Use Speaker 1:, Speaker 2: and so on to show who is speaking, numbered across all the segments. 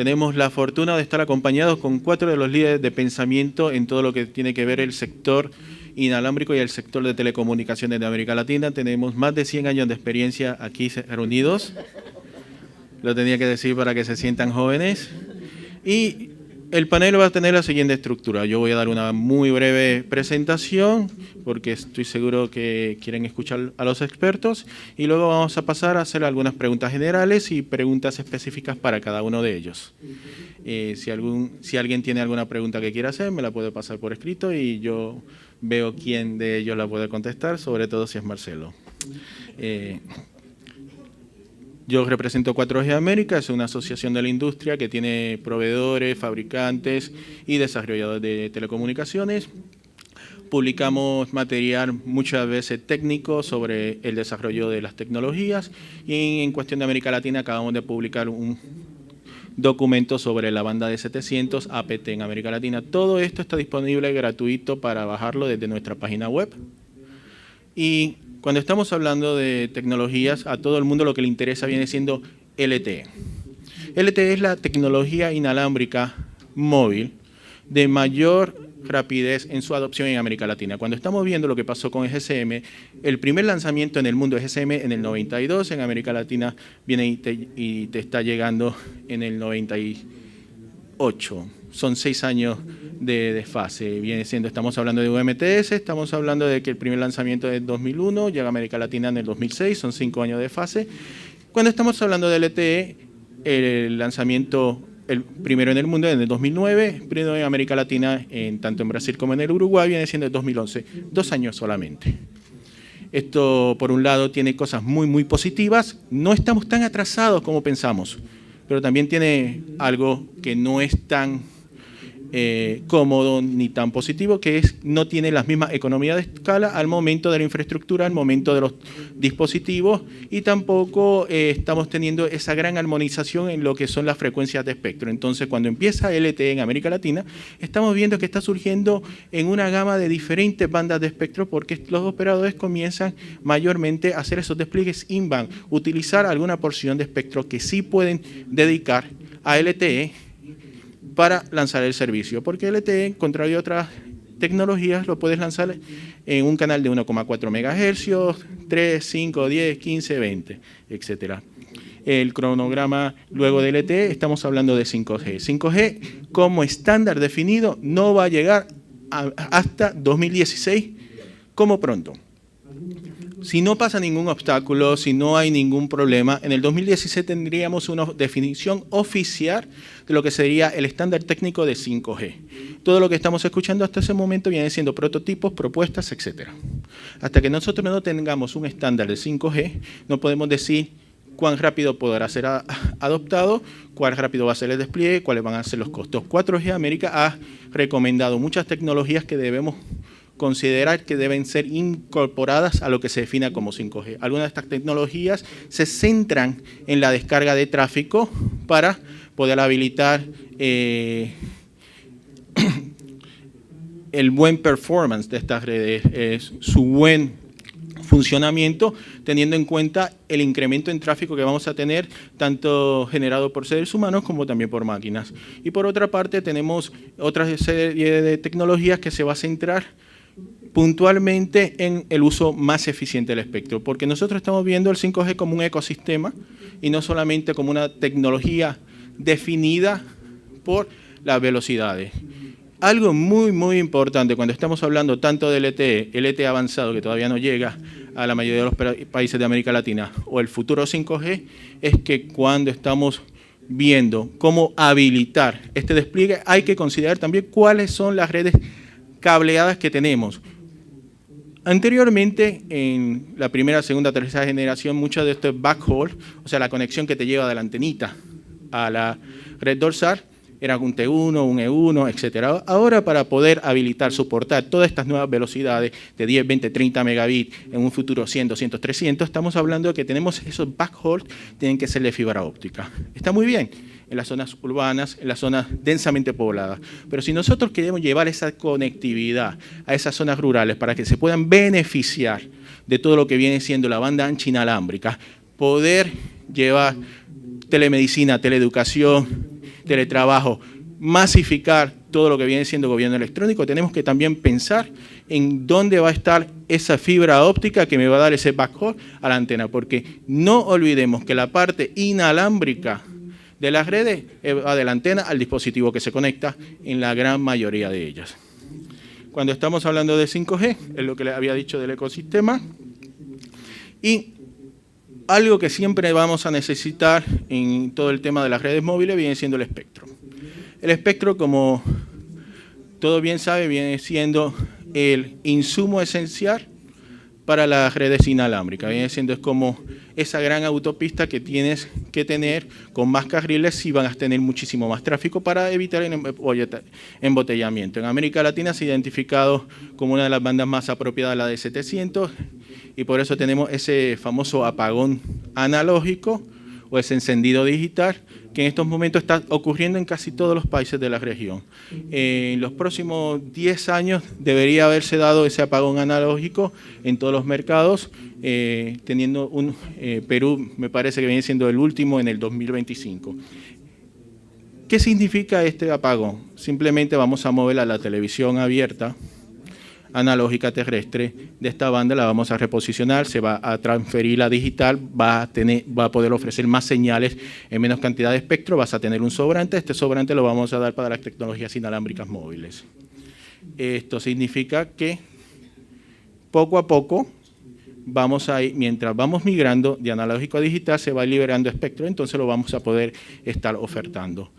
Speaker 1: tenemos la fortuna de estar acompañados con 4 de los líderes de pensamiento en todo lo que tiene que ver el sector inalámbrico y el sector de telecomunicaciones de América Latina. Tenemos más de 100 años de experiencia aquí reunidos. Lo tenía que decir para que se sientan jóvenes. Y el panel va a tener la siguiente estructura. Yo voy a dar una muy breve presentación porque estoy seguro que quieren escuchar a los expertos y luego vamos a pasar a hacer algunas preguntas generales y preguntas específicas para cada uno de ellos. Si alguien tiene alguna pregunta que quiera hacer, me la puede pasar por escrito y yo veo quién de ellos la puede contestar, sobre todo si es Marcelo. Yo represento 4G América, es una asociación de la industria que tiene proveedores, fabricantes y desarrolladores de telecomunicaciones. Publicamos material muchas veces técnico sobre el desarrollo de las tecnologías y en cuestión de América Latina acabamos de publicar un documento sobre la banda de 700 APT en América Latina. Todo esto está disponible gratuito para bajarlo desde nuestra página web. Y cuando estamos hablando de tecnologías, a todo el mundo lo que le interesa viene siendo LTE. LTE es la tecnología inalámbrica móvil de mayor rapidez en su adopción en América Latina. Cuando estamos viendo lo que pasó con GSM, el primer lanzamiento en el mundo de GSM en el 92, en América Latina viene y te está llegando en el 98. Son 6 años de desfase. Viene siendo, estamos hablando de UMTS, estamos hablando de que el primer lanzamiento es en 2001, llega a América Latina en el 2006, son 5 años de fase. Cuando estamos hablando de LTE, el lanzamiento, el primero en el mundo en el 2009, primero en América Latina, tanto en Brasil como en el Uruguay, viene siendo el 2011, 2 años solamente. Esto, por un lado, tiene cosas muy, muy positivas. No estamos tan atrasados como pensamos, pero también tiene algo que no es tan cómodo ni tan positivo, que es no tiene las mismas economías de escala al momento de la infraestructura, al momento de los dispositivos y tampoco estamos teniendo esa gran armonización en lo que son las frecuencias de espectro. Entonces, cuando empieza LTE en América Latina, estamos viendo que está surgiendo en una gama de diferentes bandas de espectro porque los operadores comienzan mayormente a hacer esos despliegues in-band, utilizar alguna porción de espectro que sí pueden dedicar a LTE para lanzar el servicio, porque LTE, contrario a otras tecnologías, lo puedes lanzar en un canal de 1,4 MHz, 3, 5, 10, 15, 20, etc. El cronograma luego de LTE, estamos hablando de 5G. 5G como estándar definido no va a llegar hasta 2016 como pronto. Si no pasa ningún obstáculo, si no hay ningún problema, en el 2016 tendríamos una definición oficial de lo que sería el estándar técnico de 5G. Todo lo que estamos escuchando hasta ese momento viene siendo prototipos, propuestas, etc. Hasta que nosotros no tengamos un estándar de 5G, no podemos decir cuán rápido podrá ser adoptado, cuán rápido va a ser el despliegue, cuáles van a ser los costos. 4G América ha recomendado muchas tecnologías que debemos considerar que deben ser incorporadas a lo que se defina como 5G. Algunas de estas tecnologías se centran en la descarga de tráfico para poder habilitar el buen performance de estas redes, su buen funcionamiento, teniendo en cuenta el incremento en tráfico que vamos a tener, tanto generado por seres humanos como también por máquinas. Y por otra parte, tenemos otra serie de tecnologías que se va a centrar puntualmente en el uso más eficiente del espectro, porque nosotros estamos viendo el 5G como un ecosistema y no solamente como una tecnología definida por las velocidades. Algo muy, muy importante cuando estamos hablando tanto de LTE avanzado, que todavía no llega a la mayoría de los países de América Latina, o el futuro 5G, es que cuando estamos viendo cómo habilitar este despliegue, hay que considerar también cuáles son las redes cableadas que tenemos. Anteriormente, en la primera, segunda, tercera generación, mucho de esto es backhaul, o sea, la conexión que te lleva de la antenita a la red dorsal, era un T1, un E1, etc. Ahora, para poder habilitar, soportar todas estas nuevas velocidades de 10, 20, 30 megabits, en un futuro 100, 200, 300, estamos hablando de que tenemos esos backhaul, tienen que ser de fibra óptica. Está muy bien en las zonas urbanas, en las zonas densamente pobladas. Pero si nosotros queremos llevar esa conectividad a esas zonas rurales para que se puedan beneficiar de todo lo que viene siendo la banda ancha inalámbrica, poder llevar telemedicina, teleeducación teletrabajo, masificar todo lo que viene siendo gobierno electrónico, tenemos que también pensar en dónde va a estar esa fibra óptica que me va a dar ese backhaul a la antena, porque no olvidemos que la parte inalámbrica de las redes va de la antena al dispositivo que se conecta en la gran mayoría de ellas. Cuando estamos hablando de 5G, es lo que les había dicho del ecosistema, y algo que siempre vamos a necesitar en todo el tema de las redes móviles viene siendo el espectro. El espectro, como todo bien sabe, viene siendo el insumo esencial para las redes inalámbricas. Viene siendo es como esa gran autopista que tienes que tener con más carriles si van a tener muchísimo más tráfico para evitar el embotellamiento. En América Latina se ha identificado como una de las bandas más apropiadas la de 700 y por eso tenemos ese famoso apagón analógico o ese encendido digital que en estos momentos está ocurriendo en casi todos los países de la región. En los próximos 10 años debería haberse dado ese apagón analógico en todos los mercados, teniendo un Perú me parece que viene siendo el último en el 2025. ¿Qué significa este apagón? Simplemente vamos a mover a la televisión abierta analógica terrestre de esta banda, la vamos a reposicionar, se va a transferir a digital, va a poder ofrecer más señales en menos cantidad de espectro, vas a tener un sobrante, este sobrante lo vamos a dar para las tecnologías inalámbricas móviles. Esto significa que poco a poco vamos a ir, mientras vamos migrando de analógico a digital, se va liberando espectro, entonces lo vamos a poder estar ofertando.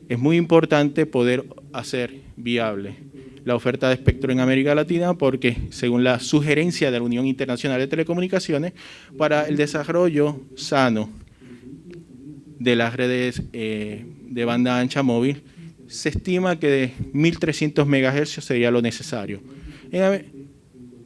Speaker 1: Es muy importante poder hacer viable la oferta de espectro en América Latina porque, según la sugerencia de la Unión Internacional de Telecomunicaciones, para el desarrollo sano de las redes de banda ancha móvil, se estima que de 1.300 MHz sería lo necesario.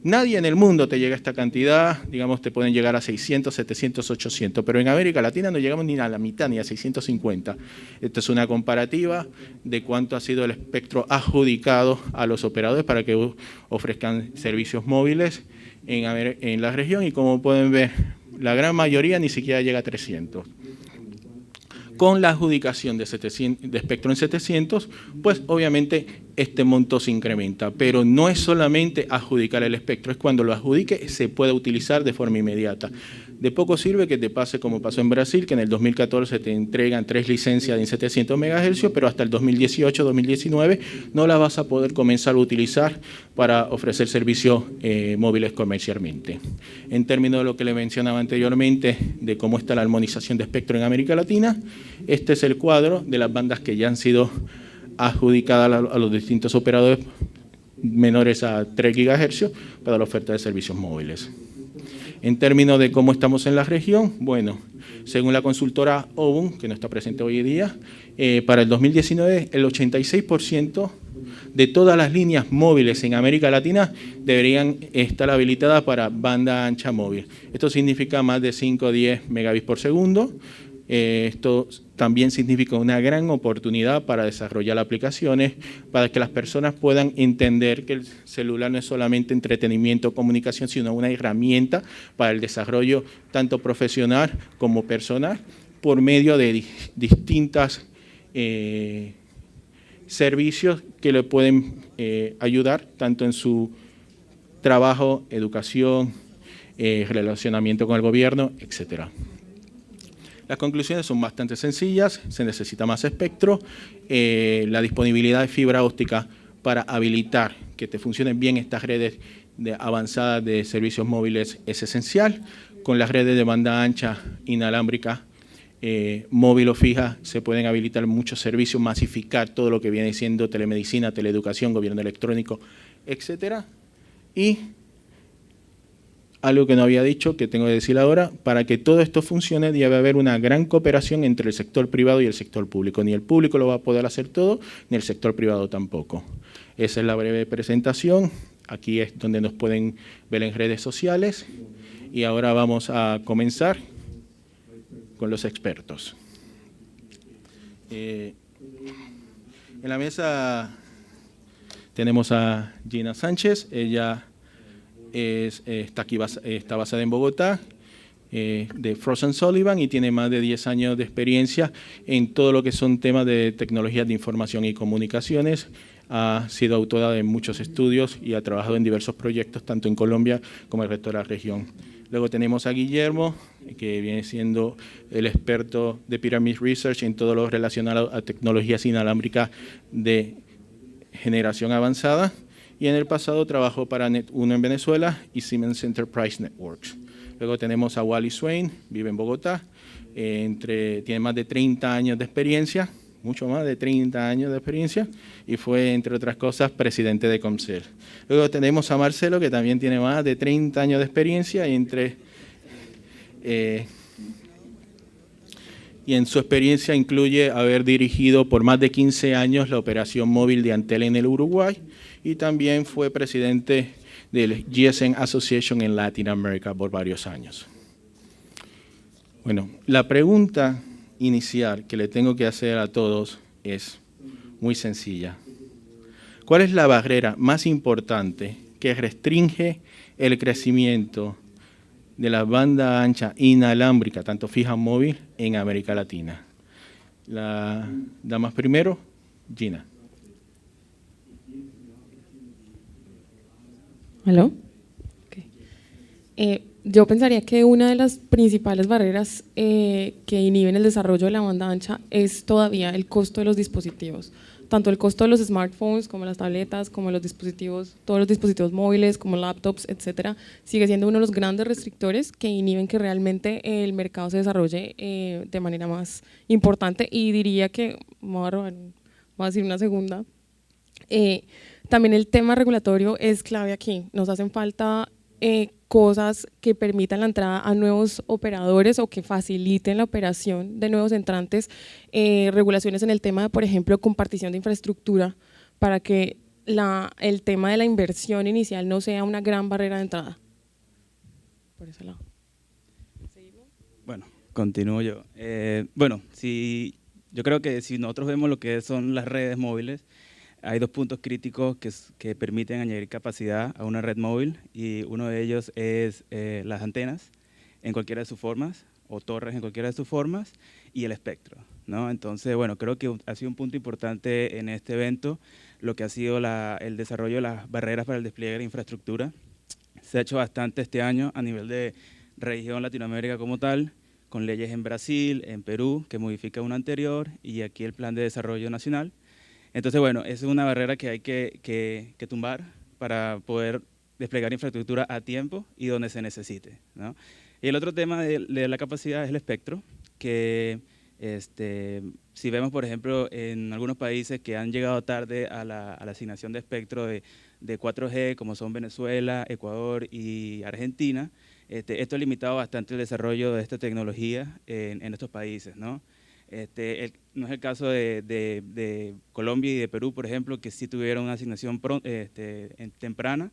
Speaker 1: Nadie en el mundo te llega a esta cantidad, digamos, te pueden llegar a 600, 700, 800, pero en América Latina no llegamos ni a la mitad, ni a 650. Esto es una comparativa de cuánto ha sido el espectro adjudicado a los operadores para que ofrezcan servicios móviles en la región y como pueden ver, la gran mayoría ni siquiera llega a 300. Con la adjudicación de espectro en 700, pues obviamente este monto se incrementa, pero no es solamente adjudicar el espectro, es cuando lo adjudique se puede utilizar de forma inmediata. De poco sirve que te pase como pasó en Brasil, que en el 2014 te entregan 3 licencias en 700 MHz, pero hasta el 2018, 2019 no las vas a poder comenzar a utilizar para ofrecer servicios móviles comercialmente. En términos de lo que le mencionaba anteriormente, de cómo está la armonización de espectro en América Latina, este es el cuadro de las bandas que ya han sido adjudicadas a los distintos operadores menores a 3 GHz para la oferta de servicios móviles. En términos de cómo estamos en la región, bueno, según la consultora OBUN, que no está presente hoy en día, para el 2019 el 86% de todas las líneas móviles en América Latina deberían estar habilitadas para banda ancha móvil. Esto significa más de 5 o 10 megabits por segundo. Esto también significa una gran oportunidad para desarrollar aplicaciones, para que las personas puedan entender que el celular no es solamente entretenimiento o comunicación, sino una herramienta para el desarrollo tanto profesional como personal por medio de distintos servicios que le pueden ayudar tanto en su trabajo, educación, relacionamiento con el gobierno, etcétera. Las conclusiones son bastante sencillas, se necesita más espectro, la disponibilidad de fibra óptica para habilitar que te funcionen bien estas redes avanzadas de servicios móviles es esencial. Con las redes de banda ancha inalámbrica, móvil o fija, se pueden habilitar muchos servicios, masificar todo lo que viene siendo telemedicina, teleeducación, gobierno electrónico, etcétera. Y algo que no había dicho, que tengo que decir ahora, para que todo esto funcione debe haber una gran cooperación entre el sector privado y el sector público. Ni el público lo va a poder hacer todo, ni el sector privado tampoco. Esa es la breve presentación. Aquí es donde nos pueden ver en redes sociales. Y ahora vamos a comenzar con los expertos. En la mesa tenemos a Gina Sánchez. Ella está basada en Bogotá, de Frost & Sullivan y tiene más de 10 años de experiencia en todo lo que son temas de tecnologías de información y comunicaciones. Ha sido autora de muchos estudios y ha trabajado en diversos proyectos, tanto en Colombia como en el resto de la región. Luego tenemos a Guillermo, que viene siendo el experto de Pyramid Research en todo lo relacionado a tecnologías inalámbricas de generación avanzada. Y en el pasado trabajó para Net1 en Venezuela y Siemens Enterprise Networks. Luego tenemos a Wally Swain, vive en Bogotá, tiene más de 30 años de experiencia, mucho más de 30 años de experiencia, y fue, entre otras cosas, presidente de Comcel. Luego tenemos a Marcelo, que también tiene más de 30 años de experiencia, y en su experiencia incluye haber dirigido por más de 15 años la operación móvil de Antel en el Uruguay, y también fue presidente del GSM Association en Latinoamérica por varios años. Bueno, la pregunta inicial que le tengo que hacer a todos es muy sencilla. ¿Cuál es la barrera más importante que restringe el crecimiento de la banda ancha inalámbrica, tanto fija como móvil, en América Latina? La dama primero, Gina.
Speaker 2: ¿Aló? Okay. Yo pensaría que una de las principales barreras que inhiben el desarrollo de la banda ancha es todavía el costo de los dispositivos. Tanto el costo de los smartphones como las tabletas, como los dispositivos, todos los dispositivos móviles, como laptops, etcétera, sigue siendo uno de los grandes restrictores que inhiben que realmente el mercado se desarrolle de manera más importante. Y diría que, voy a decir una segunda, también el tema regulatorio es clave aquí. Nos hacen falta cosas que permitan la entrada a nuevos operadores o que faciliten la operación de nuevos entrantes, regulaciones en el tema de, por ejemplo, compartición de infraestructura, para que el tema de la inversión inicial no sea una gran barrera de entrada. Por ese lado. ¿Seguimos?
Speaker 3: Bueno, continúo yo. Yo creo que si nosotros vemos lo que son las redes móviles, hay dos puntos críticos que permiten añadir capacidad a una red móvil, y uno de ellos es las antenas en cualquiera de sus formas, o torres en cualquiera de sus formas, y el espectro, ¿no? Entonces, bueno, creo que ha sido un punto importante en este evento lo que ha sido el desarrollo de las barreras para el despliegue de la infraestructura. Se ha hecho bastante este año a nivel de región Latinoamérica como tal, con leyes en Brasil, en Perú, que modifica una anterior, y aquí el Plan de Desarrollo Nacional. Entonces, bueno, esa es una barrera que hay que tumbar para poder desplegar infraestructura a tiempo y donde se necesite, ¿no? Y el otro tema de la capacidad es el espectro, que si vemos, por ejemplo, en algunos países que han llegado tarde a la asignación de espectro de 4G, como son Venezuela, Ecuador y Argentina, esto ha limitado bastante el desarrollo de esta tecnología en estos países, ¿no? No es el caso de Colombia y de Perú, por ejemplo, que sí tuvieron una asignación temprana,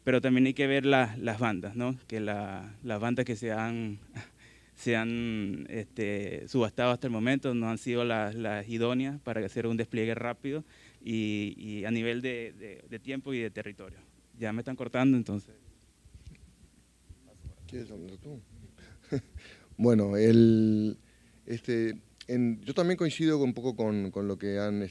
Speaker 3: pero también hay que ver las bandas, ¿no? Que las bandas que se han subastado hasta el momento no han sido las idóneas para hacer un despliegue rápido y a nivel de tiempo y de territorio. Ya me están cortando, entonces.
Speaker 4: ¿Quieres hablar tú? Bueno, yo también coincido un poco con lo que han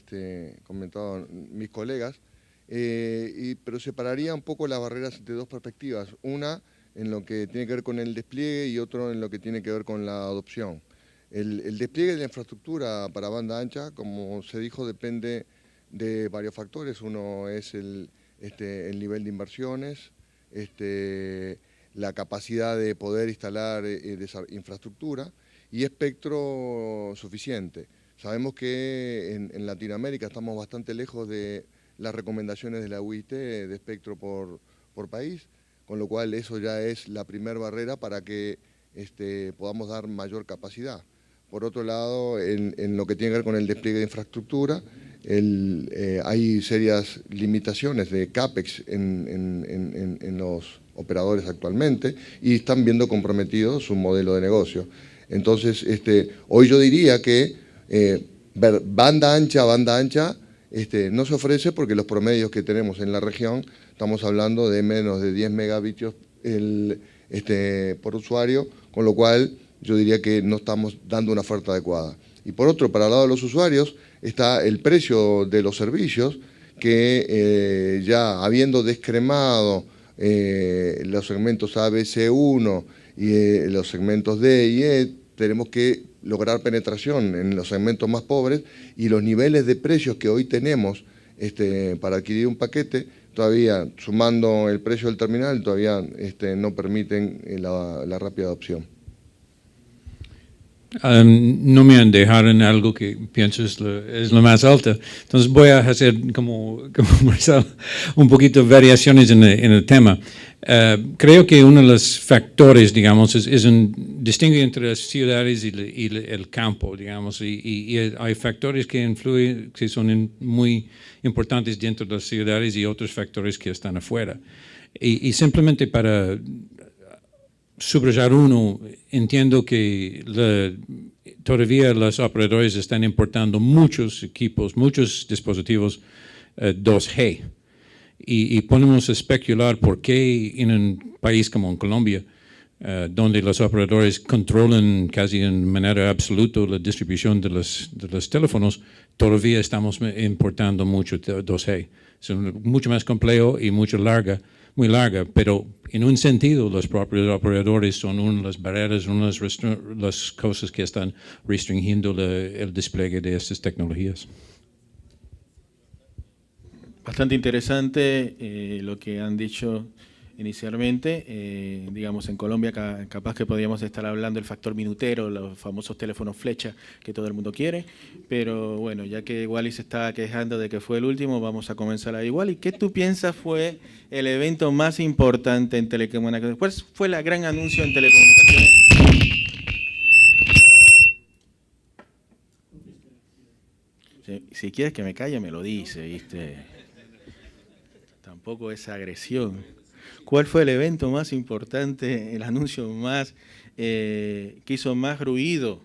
Speaker 4: comentado mis colegas, pero separaría un poco las barreras de dos perspectivas. Una en lo que tiene que ver con el despliegue y otro en lo que tiene que ver con la adopción. El despliegue de la infraestructura para banda ancha, como se dijo, depende de varios factores. Uno es el nivel de inversiones, la capacidad de poder instalar infraestructura y espectro suficiente. Sabemos que en Latinoamérica estamos bastante lejos de las recomendaciones de la UIT de espectro por país, con lo cual eso ya es la primera barrera para que podamos dar mayor capacidad. Por otro lado, en lo que tiene que ver con el despliegue de infraestructura, hay serias limitaciones de CAPEX en los operadores actualmente y están viendo comprometido su modelo de negocio. Entonces, hoy yo diría que banda ancha, no se ofrece porque los promedios que tenemos en la región, estamos hablando de menos de 10 megabitios por usuario con lo cual yo diría que no estamos dando una oferta adecuada. Y por otro, para el lado de los usuarios, está el precio de los servicios, que ya habiendo descremado los segmentos A, B, C, 1 y los segmentos D y E, tenemos que lograr penetración en los segmentos más pobres, y los niveles de precios que hoy tenemos para adquirir un paquete, todavía sumando el precio del terminal, todavía no permiten la rápida adopción.
Speaker 5: No me han dejado en algo que pienso es lo más alto. Entonces voy a hacer como Marcelo, un poquito de variaciones en el tema. Creo que uno de los factores, digamos, es un distinguir entre las ciudades y el campo, digamos, y hay factores que influyen, que son muy importantes dentro de las ciudades, y otros factores que están afuera. Y simplemente para subrayar uno, entiendo que todavía los operadores están importando muchos equipos, muchos dispositivos 2G. Y podemos especular por qué en un país como en Colombia, donde los operadores controlan casi en manera absoluta la distribución de los teléfonos, todavía estamos importando mucho 2G. Es mucho más complejo y muy larga, pero en un sentido los propios operadores son una de las barreras, una de las cosas que están restringiendo el despliegue de estas tecnologías.
Speaker 1: Bastante interesante lo que han dicho inicialmente. Digamos, en Colombia capaz que podríamos estar hablando del factor minutero, los famosos teléfonos flecha que todo el mundo quiere, pero bueno, ya que Wally se está quejando de que fue el último, vamos a comenzar ahí. Wally, ¿qué tú piensas fue el evento más importante en telecomunicaciones? ¿Cuál fue el gran anuncio en telecomunicaciones? Si quieres que me calle, me lo dice, ¿viste? Tampoco es agresión. ¿Cuál fue el evento más importante, el anuncio más que hizo más ruido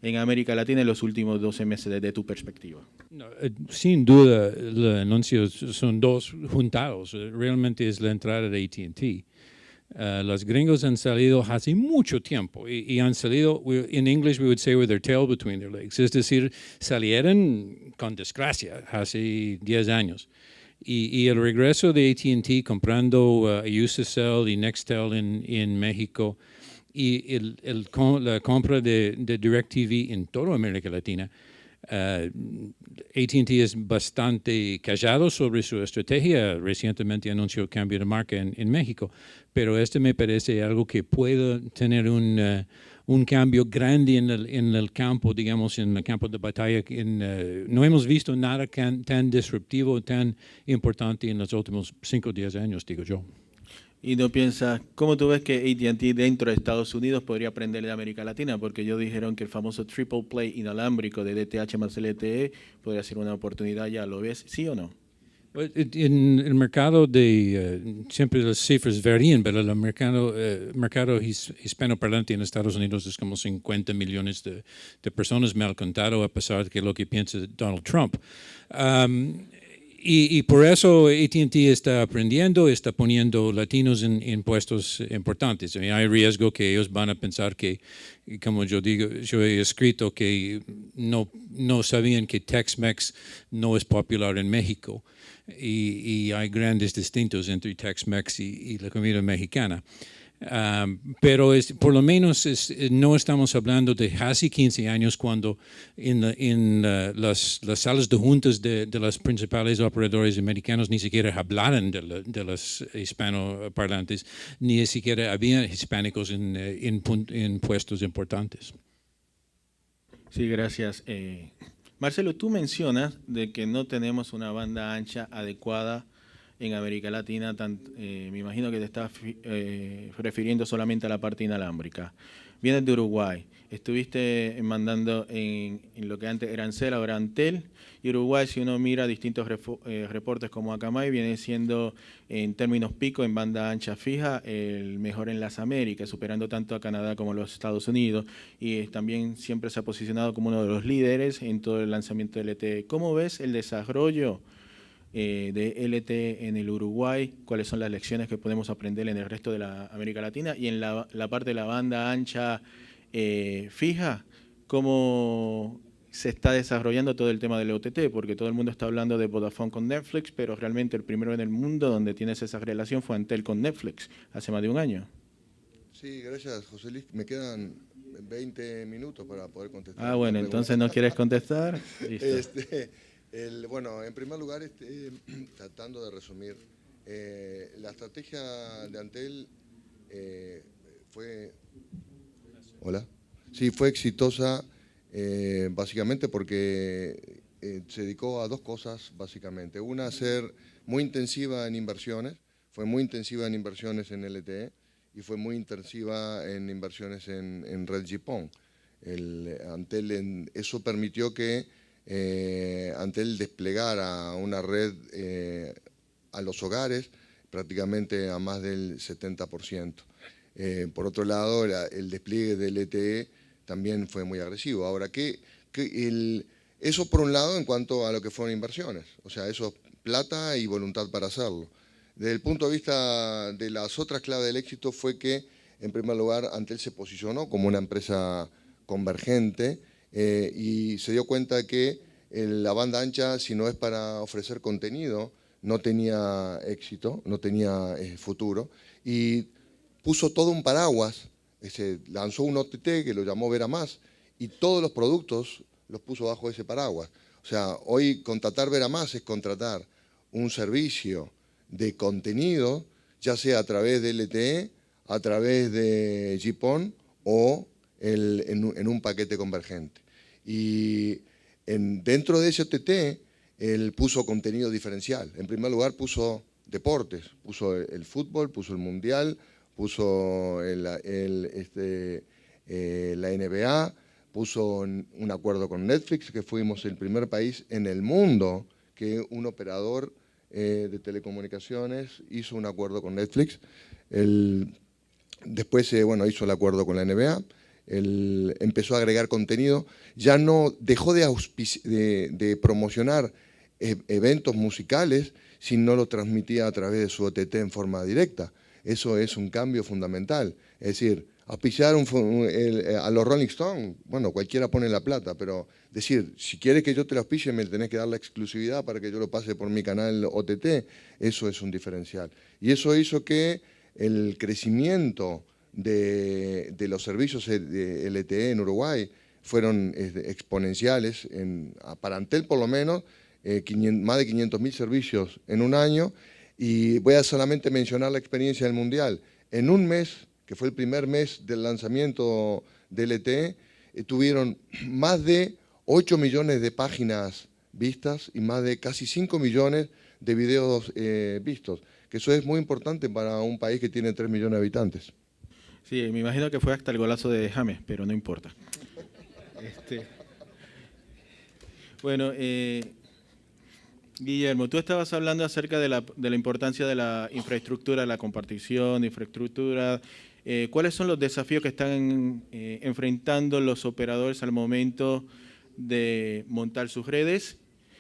Speaker 1: en América Latina en los últimos 12 meses desde tu perspectiva?
Speaker 5: No, sin duda, los anuncios son dos juntados. Realmente es la entrada de AT&T. Los gringos han salido hace mucho tiempo y han salido, en inglés we would say with their tail between their legs, es decir, salieron con desgracia hace 10 años. Y el regreso de AT&T comprando Usacell y Nextel en México, y la compra de DirecTV en toda América Latina, AT&T es bastante callado sobre su estrategia. Recientemente anunció cambio de marca en México, pero me parece algo que puede tener un cambio grande en el campo, digamos, en el campo de batalla. No hemos visto nada tan disruptivo, tan importante en los últimos 5 o 10 años, digo yo.
Speaker 1: Y no piensas, ¿cómo tú ves que AT&T dentro de Estados Unidos podría aprender de América Latina? Porque ellos dijeron que el famoso triple play inalámbrico de DTH más LTE podría ser una oportunidad ya. ¿Lo ves? ¿Sí o no?
Speaker 5: En el mercado siempre las cifras varían, pero el mercado hispanoparlante en Estados Unidos es como 50 millones de personas, me han contado, a pesar de que lo que piensa Donald Trump. Y por eso AT&T está aprendiendo, está poniendo latinos en puestos importantes. Hay riesgo que ellos van a pensar que, como yo digo, yo he escrito que no sabían que Tex-Mex no es popular en México. Y hay grandes distintos entre Tex-Mex y la comida mexicana. Pero por lo menos no estamos hablando de hace 15 años cuando en las salas de juntas de los principales operadores americanos ni siquiera hablaran de los hispanoparlantes, ni siquiera había hispánicos en puestos importantes.
Speaker 1: Sí, gracias. Marcelo, tú mencionas de que no tenemos una banda ancha adecuada en América Latina, me imagino que te estás refiriendo solamente a la parte inalámbrica. Vienes de Uruguay, estuviste mandando en lo que antes era Ancel, ahora Antel, y Uruguay, si uno mira distintos reportes como Akamai, viene siendo en términos pico en banda ancha fija el mejor en las Américas, superando tanto a Canadá como a los Estados Unidos, y también siempre se ha posicionado como uno de los líderes en todo el lanzamiento de LTE. ¿Cómo ves el desarrollo de LTE en el Uruguay, cuáles son las lecciones que podemos aprender en el resto de la América Latina, y en la parte de la banda ancha fija, cómo se está desarrollando todo el tema del OTT, porque todo el mundo está hablando de Vodafone con Netflix, pero realmente el primero en el mundo donde tienes esa relación fue Antel con Netflix, hace más de un año.
Speaker 4: Sí, gracias, José Luis. Me quedan 20 minutos para poder contestar.
Speaker 1: Ah, bueno, entonces no quieres contestar. Listo.
Speaker 4: Bueno, en primer lugar, tratando de resumir, la estrategia de Antel fue... Hola. Sí, fue exitosa básicamente porque se dedicó a dos cosas, básicamente. Una, ser muy intensiva en inversiones, fue muy intensiva en inversiones en LTE, y fue muy intensiva en inversiones en Red GPON. Antel, eso permitió que Antel desplegara una red a los hogares prácticamente a más del 70%. Por otro lado, el despliegue del LTE también fue muy agresivo. Ahora, eso por un lado en cuanto a lo que fueron inversiones, o sea, eso es plata y voluntad para hacerlo. Desde el punto de vista de las otras claves del éxito fue que, en primer lugar, Antel se posicionó como una empresa convergente y se dio cuenta que la banda ancha, si no es para ofrecer contenido, no tenía éxito, no tenía futuro, y puso todo un paraguas, lanzó un OTT que lo llamó Vera Más, y todos los productos los puso bajo ese paraguas. O sea, hoy contratar Vera Más es contratar un servicio de contenido, ya sea a través de LTE, a través de GPON o en un paquete convergente. Y dentro de ese OTT, él puso contenido diferencial. En primer lugar puso deportes, puso el fútbol, puso el mundial, puso la NBA, puso un acuerdo con Netflix, que fuimos el primer país en el mundo que un operador de telecomunicaciones hizo un acuerdo con Netflix. Después hizo el acuerdo con la NBA, empezó a agregar contenido, ya no dejó de promocionar eventos musicales si no lo transmitía a través de su OTT en forma directa. Eso es un cambio fundamental. Es decir, auspiciar a los Rolling Stones, bueno, cualquiera pone la plata, pero decir, si quieres que yo te lo auspicie, me tenés que dar la exclusividad para que yo lo pase por mi canal OTT, eso es un diferencial. Y eso hizo que el crecimiento de los servicios de LTE en Uruguay fueron exponenciales, para Antel por lo menos, más de 500.000 servicios en un año, y voy a solamente mencionar la experiencia del Mundial. En un mes, que fue el primer mes del lanzamiento de LTE, tuvieron más de 8 millones de páginas vistas y más de casi 5 millones de videos vistos, que eso es muy importante para un país que tiene 3 millones de habitantes.
Speaker 1: Sí, me imagino que fue hasta el golazo de James, pero no importa. Bueno, Guillermo, tú estabas hablando acerca de la importancia de la infraestructura, la compartición de infraestructura. ¿Cuáles son los desafíos que están enfrentando los operadores al momento de montar sus redes?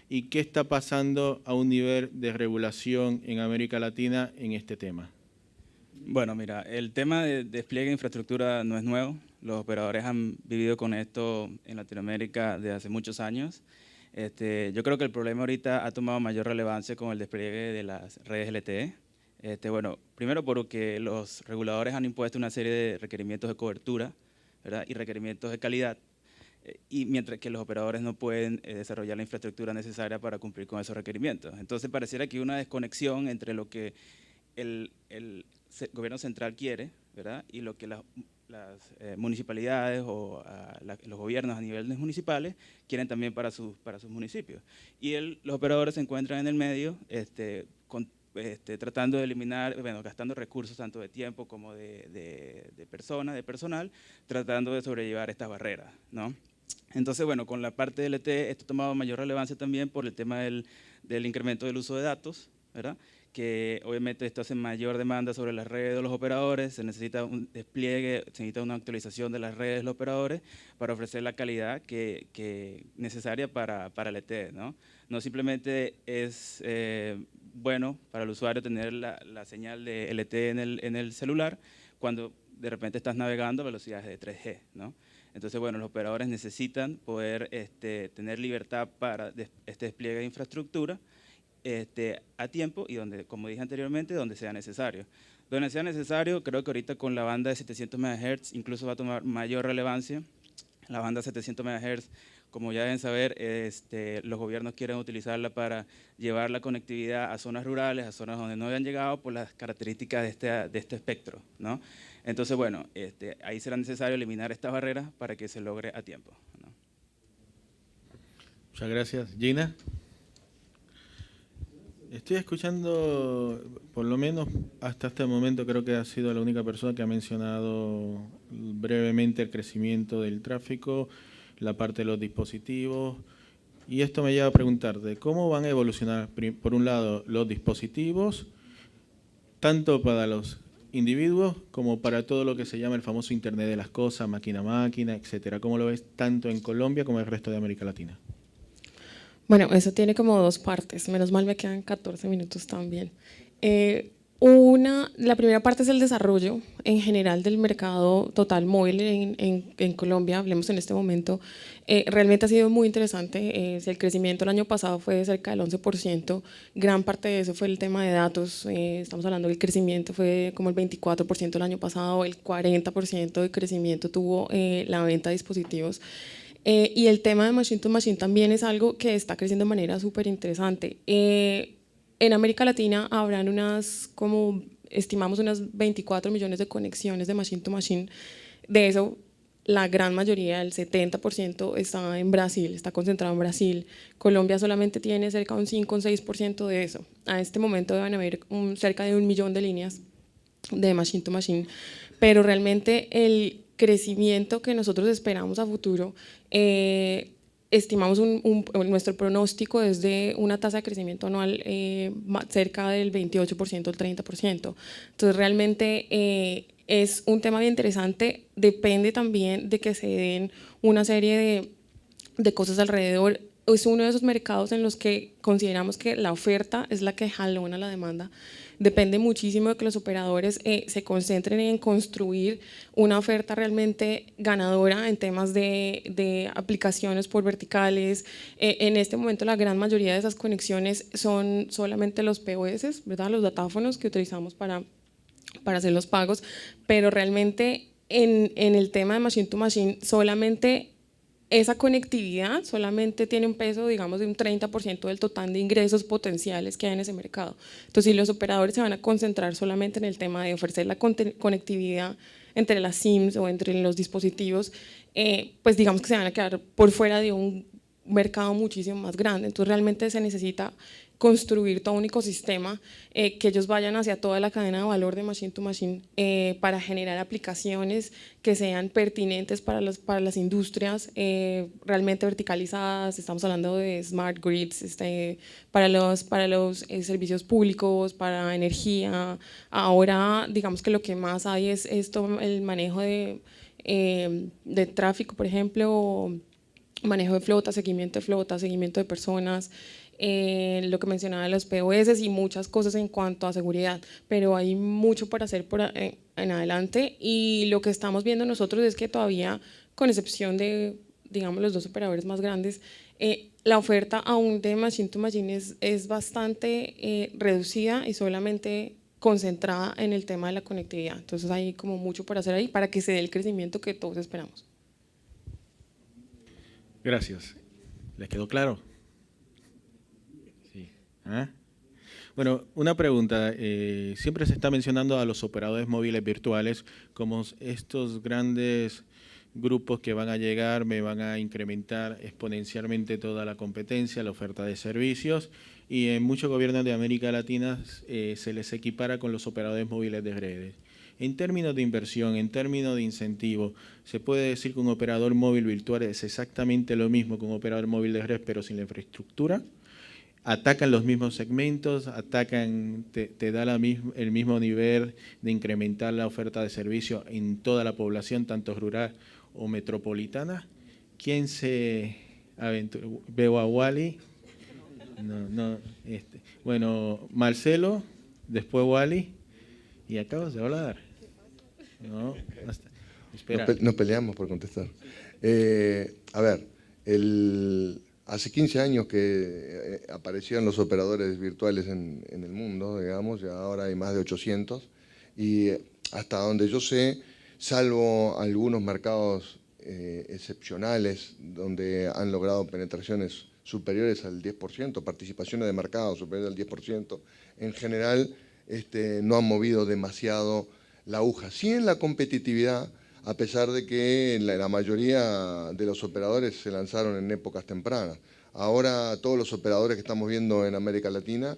Speaker 1: ¿Y qué está pasando a un nivel de regulación en América Latina en este tema?
Speaker 3: Bueno, mira, el tema de despliegue de infraestructura no es nuevo. Los operadores han vivido con esto en Latinoamérica desde hace muchos años. Yo creo que el problema ahorita ha tomado mayor relevancia con el despliegue de las redes LTE. Bueno, primero porque los reguladores han impuesto una serie de requerimientos de cobertura, ¿verdad? Y requerimientos de calidad, y mientras que los operadores no pueden desarrollar la infraestructura necesaria para cumplir con esos requerimientos. Entonces pareciera que hay una desconexión entre lo que el gobierno central quiere, ¿verdad? Y lo que las municipalidades o los gobiernos a niveles municipales quieren también para sus municipios. Y los operadores se encuentran en el medio tratando de eliminar, gastando recursos tanto de tiempo como de personal, tratando de sobrellevar estas barreras, ¿no? Entonces, bueno, con la parte del LTE esto ha tomado mayor relevancia también por el tema del incremento del uso de datos, ¿verdad? que obviamente esto hace mayor demanda sobre las redes de los operadores, se necesita un despliegue, se necesita una actualización de las redes de los operadores para ofrecer la calidad que necesaria para el LTE, ¿no? No simplemente es bueno para el usuario tener la señal de LTE en el celular cuando de repente estás navegando a velocidades de 3G, ¿no? Entonces, bueno, los operadores necesitan poder tener libertad para este despliegue de infraestructura a tiempo y donde, como dije anteriormente, donde sea necesario. Donde sea necesario, creo que ahorita con la banda de 700 MHz incluso va a tomar mayor relevancia. La banda 700 MHz, como ya deben saber, los gobiernos quieren utilizarla para llevar la conectividad a zonas rurales, a zonas donde no habían llegado por las características de este espectro, ¿no? Entonces, bueno, ahí será necesario eliminar estas barreras para que se logre a tiempo, ¿no?
Speaker 1: Muchas gracias. Gina. Estoy escuchando, por lo menos hasta este momento, creo que ha sido la única persona que ha mencionado brevemente el crecimiento del tráfico, la parte de los dispositivos, y esto me lleva a preguntar de cómo van a evolucionar, por un lado, los dispositivos, tanto para los individuos como para todo lo que se llama el famoso Internet de las cosas, máquina a máquina, etcétera. ¿Cómo lo ves tanto en Colombia como en el resto de América Latina?
Speaker 2: Bueno, eso tiene como dos partes, menos mal me quedan 14 minutos también. La primera parte es el desarrollo en general del mercado total móvil en Colombia, hablemos en este momento. Realmente ha sido muy interesante, el crecimiento el año pasado fue de cerca del 11%, gran parte de eso fue el tema de datos, estamos hablando del crecimiento fue como el 24% el año pasado, el 40% de crecimiento tuvo la venta de dispositivos. Y el tema de Machine to Machine también es algo que está creciendo de manera súper interesante. En América Latina habrán estimamos unas 24 millones de conexiones de Machine to Machine. De eso, la gran mayoría, el 70% está en Brasil, está concentrado en Brasil. Colombia solamente tiene cerca de un 5 o un 6% de eso. A este momento deben haber cerca de 1 millón de líneas de Machine to Machine, pero realmente el crecimiento que nosotros esperamos a futuro, estimamos nuestro pronóstico es de una tasa de crecimiento anual cerca del 28%, el 30%. Entonces realmente es un tema bien interesante, depende también de que se den una serie de cosas alrededor. Es uno de esos mercados en los que consideramos que la oferta es la que jalona la demanda. Depende muchísimo de que los operadores se concentren en construir una oferta realmente ganadora en temas de aplicaciones por verticales. En este momento la gran mayoría de esas conexiones son solamente los POS, ¿verdad? Los datáfonos que utilizamos para hacer los pagos, pero realmente en el tema de Machine to Machine solamente esa conectividad solamente tiene un peso, digamos, de un 30% del total de ingresos potenciales que hay en ese mercado. Entonces, si los operadores se van a concentrar solamente en el tema de ofrecer la conectividad entre las SIMs o entre los dispositivos, pues digamos que se van a quedar por fuera de un mercado muchísimo más grande. Entonces, realmente se necesita construir todo un ecosistema, que ellos vayan hacia toda la cadena de valor de Machine to Machine para generar aplicaciones que sean pertinentes para las industrias realmente verticalizadas. Estamos hablando de smart grids, para los servicios públicos, para energía. Ahora digamos que lo que más hay es el manejo de tráfico, por ejemplo, manejo de flota, seguimiento de personas, lo que mencionaba de los POS y muchas cosas en cuanto a seguridad, pero hay mucho por hacer en adelante, y lo que estamos viendo nosotros es que todavía, con excepción de, digamos, los dos operadores más grandes, la oferta aún de Machine to Machine es bastante reducida y solamente concentrada en el tema de la conectividad. Entonces hay como mucho por hacer ahí para que se dé el crecimiento que todos esperamos.
Speaker 1: Gracias. ¿Les quedó claro? Sí. ¿Ah? Bueno, una pregunta. Siempre se está mencionando a los operadores móviles virtuales como estos grandes grupos que van a llegar, me van a incrementar exponencialmente toda la competencia, la oferta de servicios, y en muchos gobiernos de América Latina se les equipara con los operadores móviles de redes. En términos de inversión, en términos de incentivo, ¿se puede decir que un operador móvil virtual es exactamente lo mismo que un operador móvil de red, pero sin la infraestructura? atacan los mismos segmentos, te da el mismo nivel de incrementar la oferta de servicio en toda la población, tanto rural o metropolitana. ¿Quién se aventura? Veo a Wally. Bueno, Marcelo, después Wally, y acabas de hablar. No, hasta, espera.
Speaker 4: Nos peleamos por contestar. A ver, hace 15 años que aparecían los operadores virtuales en el mundo, digamos, y ahora hay más de 800, y hasta donde yo sé, salvo algunos mercados excepcionales donde han logrado penetraciones superiores al 10%, participaciones de mercado superiores al 10%, en general no han movido demasiado la aguja. Sí en la competitividad, a pesar de que la mayoría de los operadores se lanzaron en épocas tempranas. Ahora todos los operadores que estamos viendo en América Latina,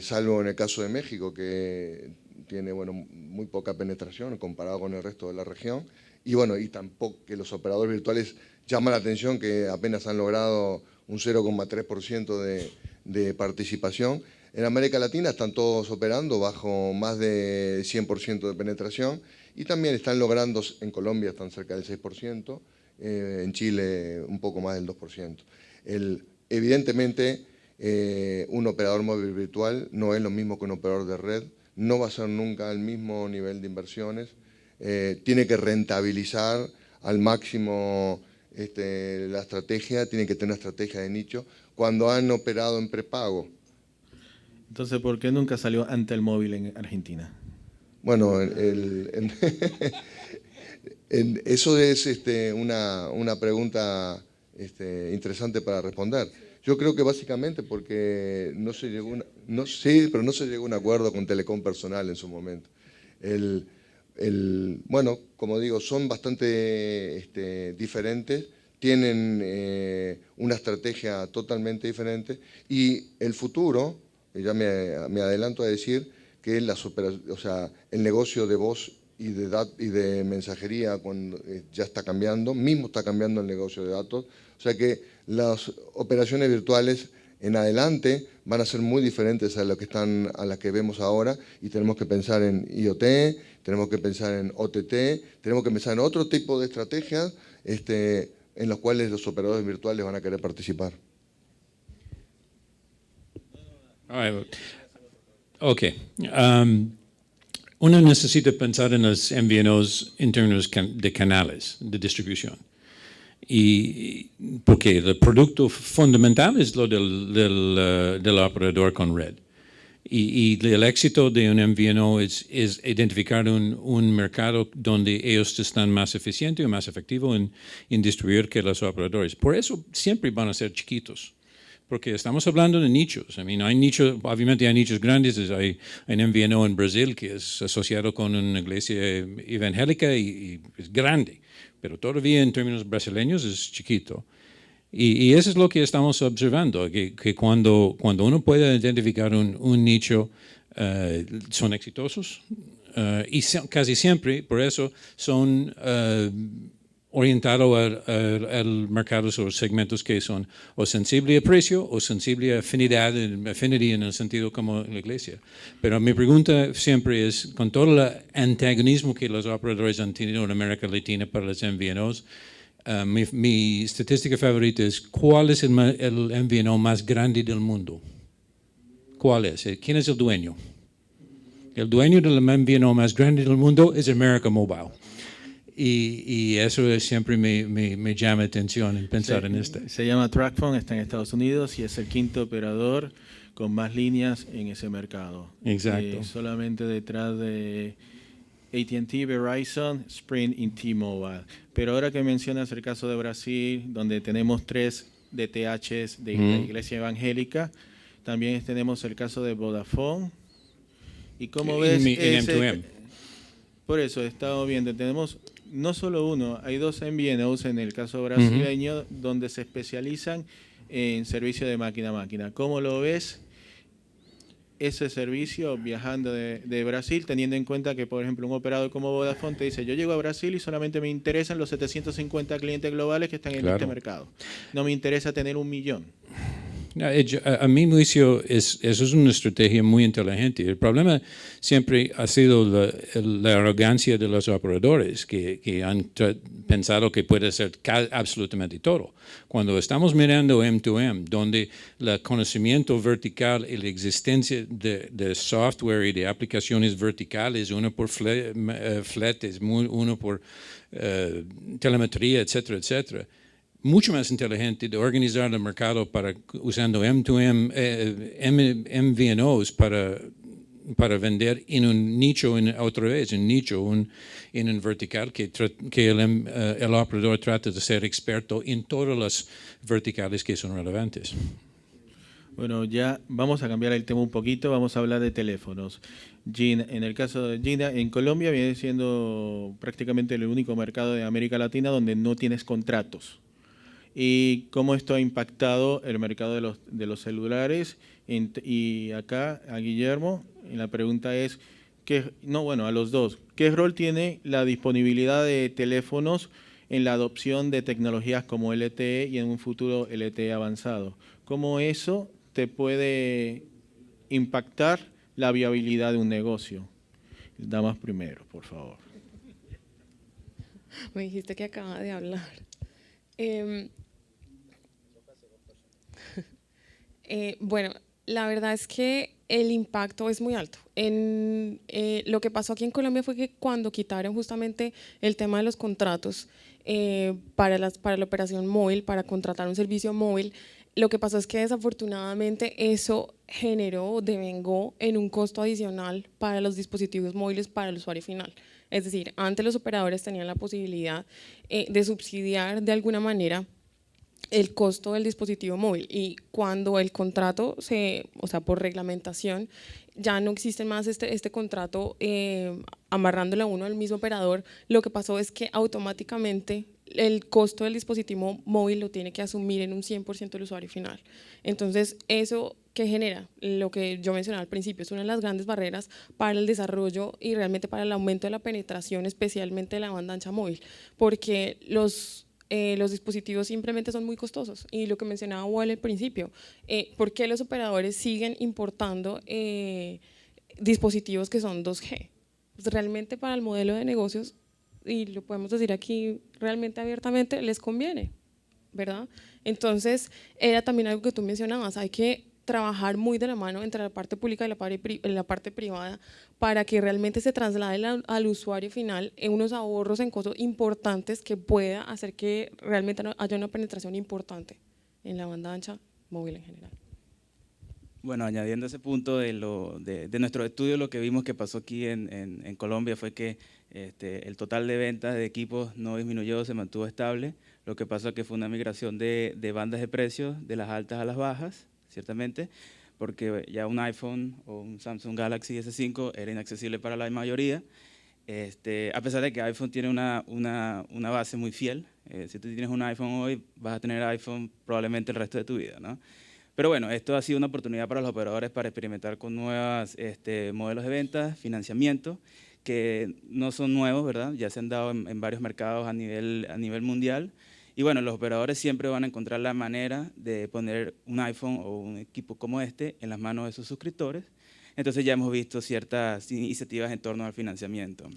Speaker 4: salvo en el caso de México, que tiene muy poca penetración comparado con el resto de la región, y tampoco que los operadores virtuales llaman la atención que apenas han logrado un 0,3% de participación. En América Latina están todos operando bajo más de 100% de penetración y también están logrando, en Colombia están cerca del 6%, en Chile un poco más del 2%. Evidentemente, un operador móvil virtual no es lo mismo que un operador de red, no va a ser nunca el mismo nivel de inversiones, tiene que rentabilizar al máximo la estrategia, tiene que tener una estrategia de nicho. Cuando han operado en prepago.
Speaker 1: Entonces, ¿por qué nunca salió Antel Móvil en Argentina?
Speaker 4: Bueno, eso es una pregunta interesante para responder. Yo creo que básicamente porque no se llegó a un acuerdo con Telecom Personal en su momento. Bueno, como digo, son bastante diferentes, tienen una estrategia totalmente diferente y el futuro, ya me adelanto a decir que el negocio de voz y de mensajería ya está cambiando, mismo está cambiando el negocio de datos, o sea que las operaciones virtuales en adelante van a ser muy diferentes a las que vemos ahora y tenemos que pensar en IoT, tenemos que pensar en OTT, tenemos que pensar en otro tipo de estrategias en las cuales los operadores virtuales van a querer participar.
Speaker 5: Ok. Uno necesita pensar en los MVNOs en términos de canales de distribución. Y porque el producto fundamental es lo del operador con red. Y el éxito de un MVNO es identificar un mercado donde ellos están más eficientes o más efectivos en distribuir que los operadores. Por eso siempre van a ser chiquitos. Porque estamos hablando de nichos. Hay nichos, obviamente hay nichos grandes. Hay un MVNO en Brasil que es asociado con una iglesia evangélica y es grande. Pero todavía en términos brasileños es chiquito. Y eso es lo que estamos observando, que cuando uno puede identificar un nicho, son exitosos y casi siempre, por eso, son orientados al mercado o segmentos que son o sensibles a precio o sensibles a affinity en el sentido como en la iglesia. Pero mi pregunta siempre es, con todo el antagonismo que los operadores han tenido en América Latina para los MVNOs, mi estadística favorita es ¿cuál es el MVNO más grande del mundo? ¿Cuál es? ¿Quién es el dueño? El dueño del MVNO más grande del mundo es América Móvil. Y eso siempre me llama atención en pensar en esto.
Speaker 1: Se llama TracFone, está en Estados Unidos y es el quinto operador con más líneas en ese mercado.
Speaker 5: Exacto.
Speaker 1: Solamente detrás de AT&T, Verizon, Sprint y T-Mobile. Pero ahora que mencionas el caso de Brasil, donde tenemos 3 DTHs de la Iglesia Evangélica, también tenemos el caso de Vodafone. Y como ves, por eso estamos viendo, tenemos no solo uno, hay 2 MVNOs en el caso brasileño donde se especializan en servicio de máquina a máquina. ¿Cómo lo ves ese servicio viajando de Brasil, teniendo en cuenta que, por ejemplo, un operador como Vodafone te dice, yo llego a Brasil y solamente me interesan los 750 clientes globales que están en este mercado. No me interesa tener 1 millón.
Speaker 5: A mi juicio, eso es una estrategia muy inteligente. El problema siempre ha sido la arrogancia de los operadores que han pensado que puede ser absolutamente todo. Cuando estamos mirando M2M, donde el conocimiento vertical y la existencia de software y de aplicaciones verticales, uno por fletes, uno por telemetría, etcétera, etcétera, mucho más inteligente de organizar el mercado usando M2M, MVNOs para vender en un nicho, otra vez, en un vertical que el operador trata de ser experto en todas las verticales que son relevantes.
Speaker 1: Bueno, ya vamos a cambiar el tema un poquito, vamos a hablar de teléfonos. Gina, en el caso de Gina, en Colombia viene siendo prácticamente el único mercado de América Latina donde no tienes contratos. Y cómo esto ha impactado el mercado de los celulares. Y acá a Guillermo, la pregunta es, a los dos, ¿qué rol tiene la disponibilidad de teléfonos en la adopción de tecnologías como LTE y en un futuro LTE avanzado? ¿Cómo eso te puede impactar la viabilidad de un negocio? Damas primero, por favor.
Speaker 2: Me dijiste que acaba de hablar. Bueno, la verdad es que el impacto es muy alto. Lo que pasó aquí en Colombia fue que cuando quitaron justamente el tema de los contratos para la operación móvil, para contratar un servicio móvil, lo que pasó es que desafortunadamente eso generó, devengó en un costo adicional para los dispositivos móviles para el usuario final. Es decir, antes los operadores tenían la posibilidad de subsidiar de alguna manera el costo del dispositivo móvil, y cuando el contrato por reglamentación ya no existe más este contrato amarrándole a uno al mismo operador, lo que pasó es que automáticamente el costo del dispositivo móvil lo tiene que asumir en un 100% el usuario final. Entonces, eso que genera, lo que yo mencionaba al principio, es una de las grandes barreras para el desarrollo y realmente para el aumento de la penetración, especialmente de la banda ancha móvil, porque los dispositivos simplemente son muy costosos. Y lo que mencionaba Wally al principio, ¿por qué los operadores siguen importando dispositivos que son 2G? Pues realmente para el modelo de negocios, y lo podemos decir aquí realmente abiertamente, les conviene, ¿verdad? Entonces, era también algo que tú mencionabas, hay que trabajar muy de la mano entre la parte pública y la parte privada para que realmente se traslade al usuario final en unos ahorros en costos importantes que pueda hacer que realmente haya una penetración importante en la banda ancha móvil en general.
Speaker 3: Bueno, añadiendo ese punto de nuestro estudio, lo que vimos que pasó aquí en Colombia fue que el total de ventas de equipos no disminuyó, se mantuvo estable. Lo que pasó es que fue una migración de bandas de precios de las altas a las bajas, ciertamente, porque ya un iPhone o un Samsung Galaxy S5 era inaccesible para la mayoría, a pesar de que iPhone tiene una base muy fiel. Si tú tienes un iPhone hoy, vas a tener iPhone probablemente el resto de tu vida, ¿no? Pero bueno, esto ha sido una oportunidad para los operadores para experimentar con nuevos modelos de venta, financiamiento, que no son nuevos, ¿verdad? Ya se han dado en varios mercados a nivel mundial. Y bueno, los operadores siempre van a encontrar la manera de poner un iPhone o un equipo como este en las manos de sus suscriptores. Entonces ya hemos visto ciertas iniciativas en torno al financiamiento.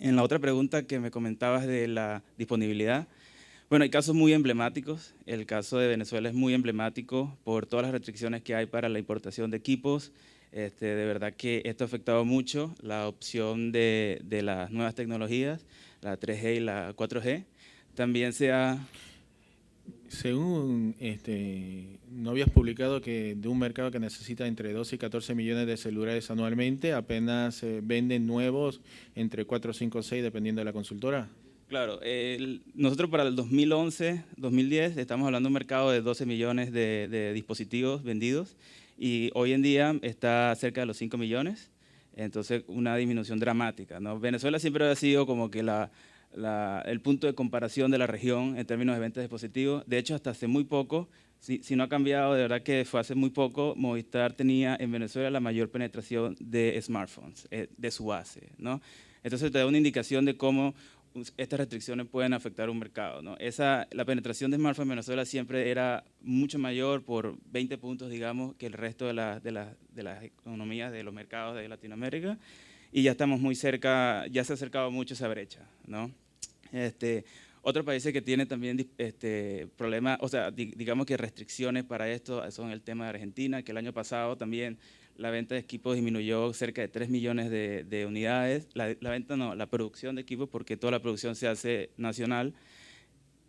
Speaker 3: En la otra pregunta que me comentabas de la disponibilidad, bueno, hay casos muy emblemáticos. El caso de Venezuela es muy emblemático por todas las restricciones que hay para la importación de equipos. De verdad que esto ha afectado mucho la opción de las nuevas tecnologías, la 3G y la 4G. También se ha...
Speaker 1: Según no habías publicado que de un mercado que necesita entre 12 y 14 millones de celulares anualmente, apenas venden nuevos entre 4, 5, 6, dependiendo de la consultora.
Speaker 3: Claro, nosotros para el 2011, 2010 estamos hablando de un mercado de 12 millones de dispositivos vendidos y hoy en día está cerca de los 5 millones, entonces una disminución dramática, ¿no? Venezuela siempre ha sido como que el punto de comparación de la región en términos de ventas de dispositivos. De hecho, hasta hace muy poco, si no ha cambiado, de verdad que fue hace muy poco, Movistar tenía en Venezuela la mayor penetración de smartphones, de su base, ¿no? Entonces te da una indicación de cómo estas restricciones pueden afectar un mercado, ¿no? La penetración de smartphones en Venezuela siempre era mucho mayor por 20 puntos, digamos, que el resto de las economías, de los mercados de Latinoamérica, y ya estamos muy cerca, ya se ha acercado mucho esa brecha, ¿no? Otros países que tienen también problemas, o sea, digamos que restricciones para esto son el tema de Argentina, que el año pasado también la venta de equipos disminuyó cerca de 3 millones de unidades. La producción de equipos, porque toda la producción se hace nacional.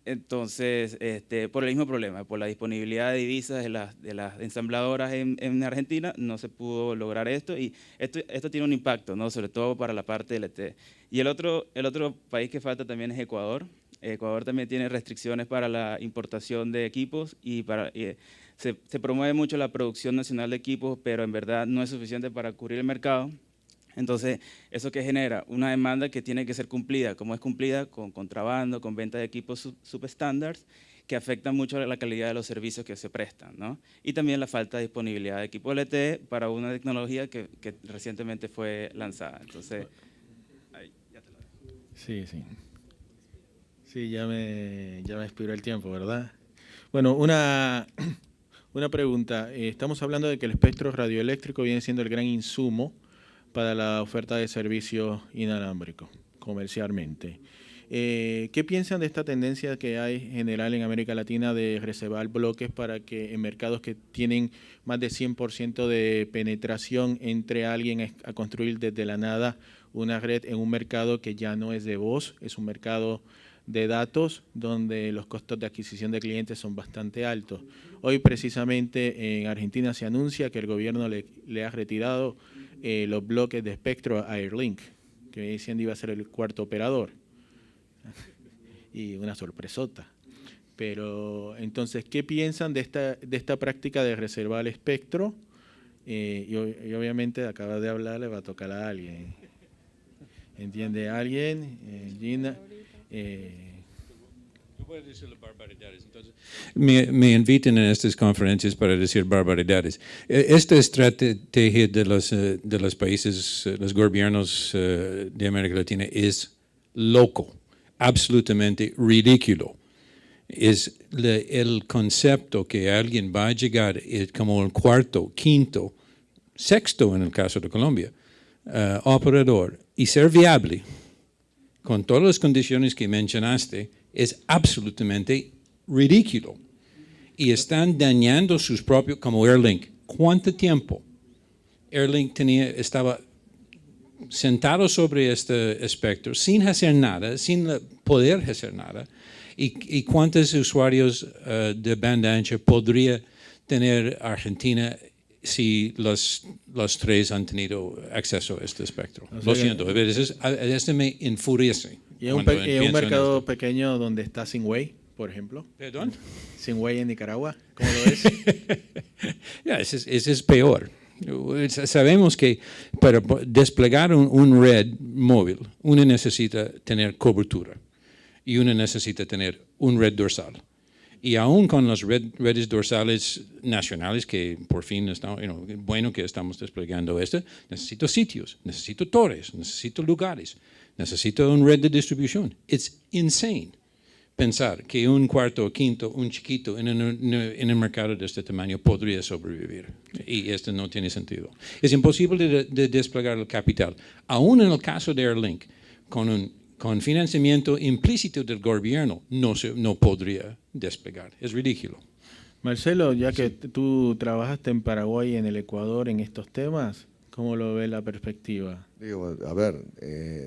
Speaker 3: Entonces, por el mismo problema, por la disponibilidad de divisas de las ensambladoras en Argentina, no se pudo lograr esto, y esto tiene un impacto, ¿no? Sobre todo para la parte LTE. Y el otro país que falta también es Ecuador. Ecuador también tiene restricciones para la importación de equipos y se promueve mucho la producción nacional de equipos, pero en verdad no es suficiente para cubrir el mercado. Entonces, ¿eso que genera? Una demanda que tiene que ser cumplida. ¿Cómo es cumplida? Con contrabando, con venta de equipos subestándares, que afectan mucho la calidad de los servicios que se prestan, ¿no? Y también la falta de disponibilidad de equipo LTE para una tecnología que recientemente fue lanzada. Entonces, ahí ya te lo dejo.
Speaker 1: Sí, sí. Sí, ya me expiró el tiempo, ¿verdad? Bueno, una pregunta. Estamos hablando de que el espectro radioeléctrico viene siendo el gran insumo para la oferta de servicios inalámbricos comercialmente. ¿Qué piensan de esta tendencia que hay general en América Latina de reservar bloques para que en mercados que tienen más de 100% de penetración entre alguien a construir desde la nada una red en un mercado que ya no es de voz, es un mercado de datos donde los costos de adquisición de clientes son bastante altos? Hoy precisamente en Argentina se anuncia que el gobierno le ha retirado los bloques de espectro a Airlink, que diciendo iba a ser el cuarto operador. Y una sorpresota. Pero entonces, ¿qué piensan de esta práctica de reservar el espectro? Y obviamente acaba de hablar, le va a tocar a alguien. ¿Entiende alguien? Gina.
Speaker 5: Me invitan a estas conferencias para decir barbaridades. Esta estrategia de los países, los gobiernos de América Latina es loco, absolutamente ridículo. Es el concepto que alguien va a llegar como el cuarto, quinto, sexto en el caso de Colombia, operador, y ser viable con todas las condiciones que mencionaste, es absolutamente ridículo. Y están dañando sus propios, como Airlink. ¿Cuánto tiempo Airlink estaba sentado sobre este espectro sin hacer nada, sin poder hacer nada? ¿Y cuántos usuarios de banda ancha podría tener Argentina si los tres han tenido acceso a este espectro? Lo siento, esto me enfurece.
Speaker 1: ¿Y es un mercado pequeño donde está Singway, por ejemplo?
Speaker 5: ¿Perdón?
Speaker 1: Singway en Nicaragua, ¿cómo lo ves?
Speaker 5: Ese es peor. Sabemos que para desplegar un red móvil, uno necesita tener cobertura y uno necesita tener un red dorsal. Y aún con las redes dorsales nacionales, que por fin bueno que estamos desplegando esto, necesito sitios, necesito torres, necesito lugares, necesito una red de distribución. Es insane pensar que un cuarto o quinto, un chiquito en el mercado de este tamaño podría sobrevivir. Y esto no tiene sentido. Es imposible de desplegar el capital. Aún en el caso de Airlink, con financiamiento implícito del gobierno, no podría desplegar. Es ridículo.
Speaker 1: Marcelo, ya que tú trabajaste en Paraguay y en el Ecuador en estos temas, ¿cómo lo ve la perspectiva?
Speaker 4: Digo, a ver,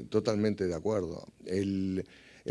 Speaker 4: totalmente de acuerdo. El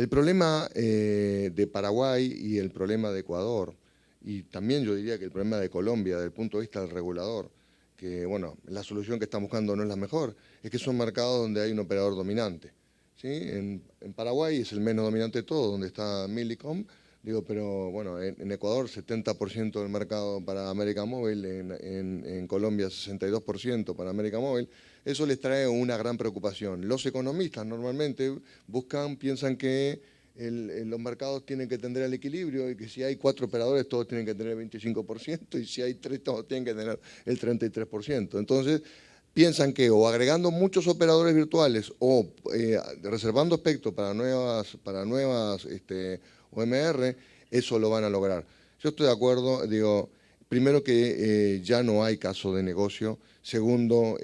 Speaker 4: problema de Paraguay y el problema de Ecuador, y también yo diría que el problema de Colombia, desde el punto de vista del regulador, que bueno, la solución que están buscando no es la mejor, es que son mercados donde hay un operador dominante. ¿Sí? En Paraguay es el menos dominante de todo, donde está Millicom, digo, pero bueno, en Ecuador 70% del mercado para América Móvil, en Colombia 62% para América Móvil. Eso les trae una gran preocupación. Los economistas normalmente piensan que los mercados tienen que tender al equilibrio y que si hay 4 operadores todos tienen que tener el 25% y si hay 3 todos tienen que tener el 33%. Entonces, piensan que o agregando muchos operadores virtuales o reservando espectro para nuevas OMR, eso lo van a lograr. Yo estoy de acuerdo, digo, primero que ya no hay caso de negocio, segundo,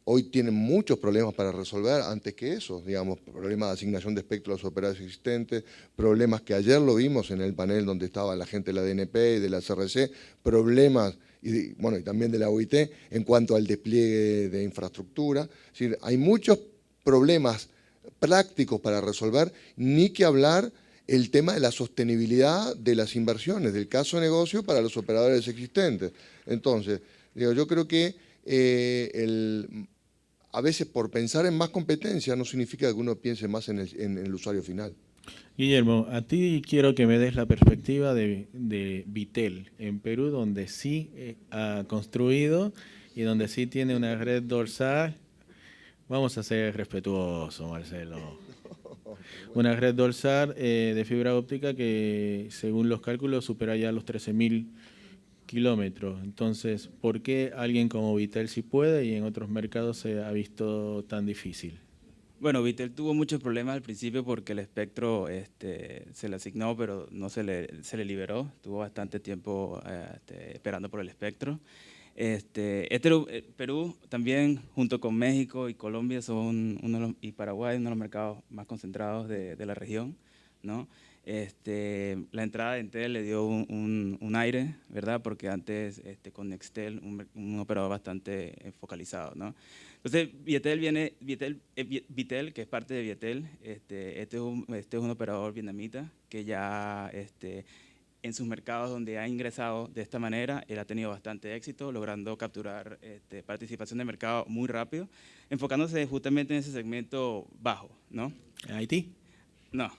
Speaker 4: hoy tienen muchos problemas para resolver antes que eso, digamos, problemas de asignación de espectro a los operadores existentes, problemas que ayer lo vimos en el panel donde estaba la gente de la DNP y de la CRC, problemas y también de la OIT en cuanto al despliegue de infraestructura. Es decir, hay muchos problemas prácticos para resolver, ni que hablar el tema de la sostenibilidad de las inversiones, del caso de negocio para los operadores existentes. Entonces, digo, yo creo que a veces por pensar en más competencia no significa que uno piense más en el usuario final.
Speaker 1: Guillermo, a ti quiero que me des la perspectiva de Vitel en Perú, donde sí ha construido y donde sí tiene una red dorsal. Vamos a ser respetuosos, Marcelo. Una red dorsal de fibra óptica que, según los cálculos, supera ya los 13.000 kilómetros. Entonces, ¿por qué alguien como Vitel sí puede y en otros mercados se ha visto tan difícil?
Speaker 3: Bueno, Vitel tuvo muchos problemas al principio porque el espectro se le asignó, pero no se le liberó. Tuvo bastante tiempo esperando por el espectro. Perú también, junto con México y Colombia, y Paraguay, uno de los mercados más concentrados de la región, ¿no? La entrada de Entel le dio un aire, ¿verdad? Porque antes con Nextel, un operador bastante focalizado, ¿no? Entonces, Vitel, que es parte de Vitel, este es un operador vietnamita que ya en sus mercados donde ha ingresado de esta manera, él ha tenido bastante éxito, logrando capturar participación de mercado muy rápido, enfocándose justamente en ese segmento bajo, ¿no?
Speaker 1: ¿En Haití?
Speaker 3: No.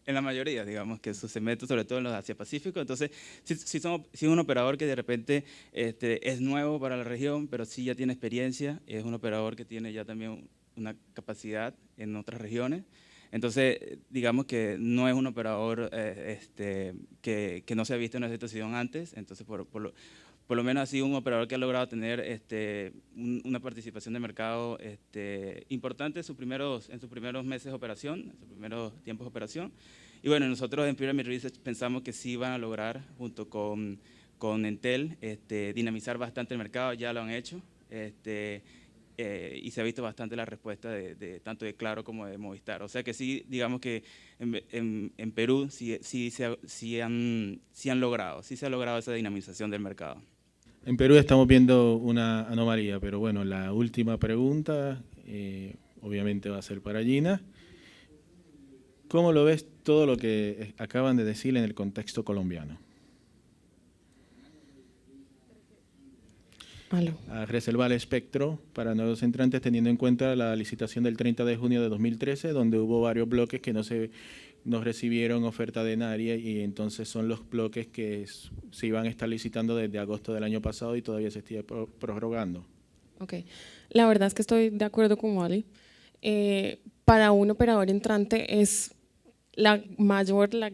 Speaker 3: En la mayoría, digamos, que sus segmentos, sobre todo en los Asia-Pacífico. Entonces, si es un operador que de repente es nuevo para la región, pero sí ya tiene experiencia, es un operador que tiene ya también una capacidad en otras regiones. Entonces, digamos que no es un operador que no se ha visto en una situación antes. Entonces, por lo menos ha sido un operador que ha logrado tener una participación de mercado importante en sus primeros meses de operación, en sus primeros tiempos de operación. Y bueno, nosotros en Pyramid Research pensamos que sí van a lograr, junto con Entel, dinamizar bastante el mercado, ya lo han hecho, y se ha visto bastante la respuesta tanto de Claro como de Movistar. O sea que sí, digamos que en Perú sí se ha logrado esa dinamización del mercado.
Speaker 1: En Perú estamos viendo una anomalía, pero bueno, la última pregunta obviamente va a ser para Gina. ¿Cómo lo ves todo lo que acaban de decir en el contexto colombiano? A reservar el espectro para nuevos entrantes, teniendo en cuenta la licitación del 30 de junio de 2013, donde hubo varios bloques que no recibieron oferta de nadie, y entonces son los bloques que se iban a estar licitando desde agosto del año pasado y todavía se sigue prorrogando.
Speaker 2: Ok, la verdad es que estoy de acuerdo con Wally. Para un operador entrante es la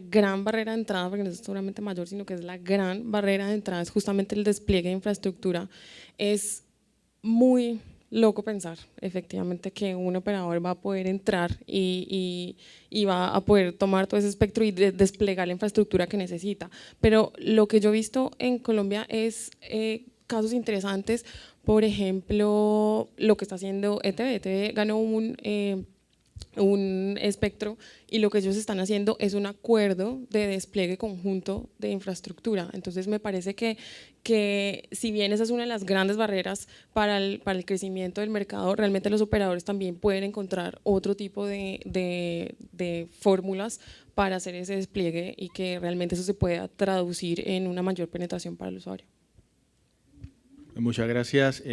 Speaker 2: gran barrera de entrada, porque no es solamente mayor, sino que es la gran barrera de entrada, es justamente el despliegue de infraestructura. Es muy loco pensar efectivamente que un operador va a poder entrar y va a poder tomar todo ese espectro y desplegar la infraestructura que necesita. Pero lo que yo he visto en Colombia es casos interesantes, por ejemplo, lo que está haciendo ETV. ETV ganó un espectro y lo que ellos están haciendo es un acuerdo de despliegue conjunto de infraestructura. Entonces me parece que si bien esa es una de las grandes barreras para el crecimiento del mercado, realmente los operadores también pueden encontrar otro tipo de fórmulas para hacer ese despliegue y que realmente eso se pueda traducir en una mayor penetración para el usuario.
Speaker 1: Muchas gracias.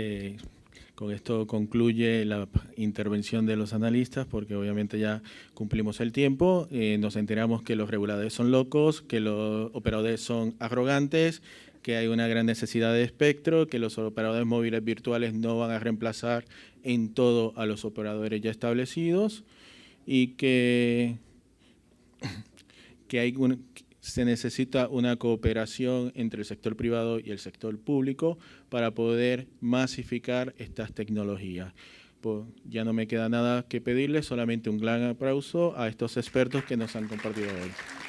Speaker 1: Con esto concluye la intervención de los analistas, porque obviamente ya cumplimos el tiempo. Nos enteramos que los reguladores son locos, que los operadores son arrogantes, que hay una gran necesidad de espectro, que los operadores móviles virtuales no van a reemplazar en todo a los operadores ya establecidos, y que se necesita una cooperación entre el sector privado y el sector público para poder masificar estas tecnologías. Pues ya no me queda nada que pedirles, solamente un gran aplauso a estos expertos que nos han compartido hoy.